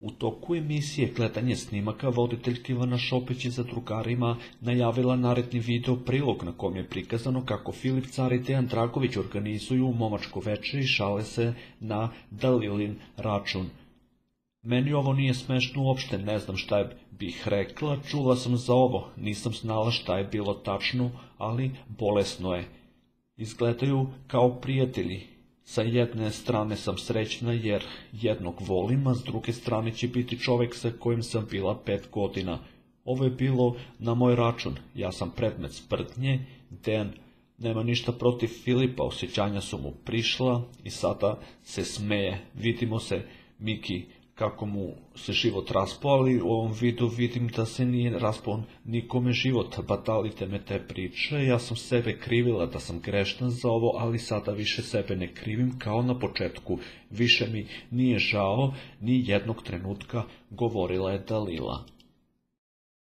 U toku emisije Gledanje snimaka voditeljka Ivana Šopić je za drugarima najavila naredni video prilog na kom je prikazano kako Filip Car i Dejan Dragović organizuju momačko veče i šale se na Dalilin račun. Meni ovo nije smešno uopšte, ne znam šta bih rekla, čula sam za ovo, nisam znala šta je bilo tačno, ali bolesno je. Izgledaju kao prijatelji. Sa jedne strane sam srećna jer jednog volim, a s druge strane će biti čovek sa kojim sam bila 5 godina. Ovo je bilo na moj račun, ja sam predmet sprdnje, Dejan nema ništa protiv Filipa, osjećanja su mu prišla i sada se smeje. Vidimo se, Miki, kako mu se život raspao, ali u ovom videu vidim da se nije raspao nikome život. Batalite me te priče, ja sam sebe krivila da sam grešna za ovo, ali sada više sebe ne krivim kao na početku. Više mi nije žao ni jednog trenutka, govorila je Dalila.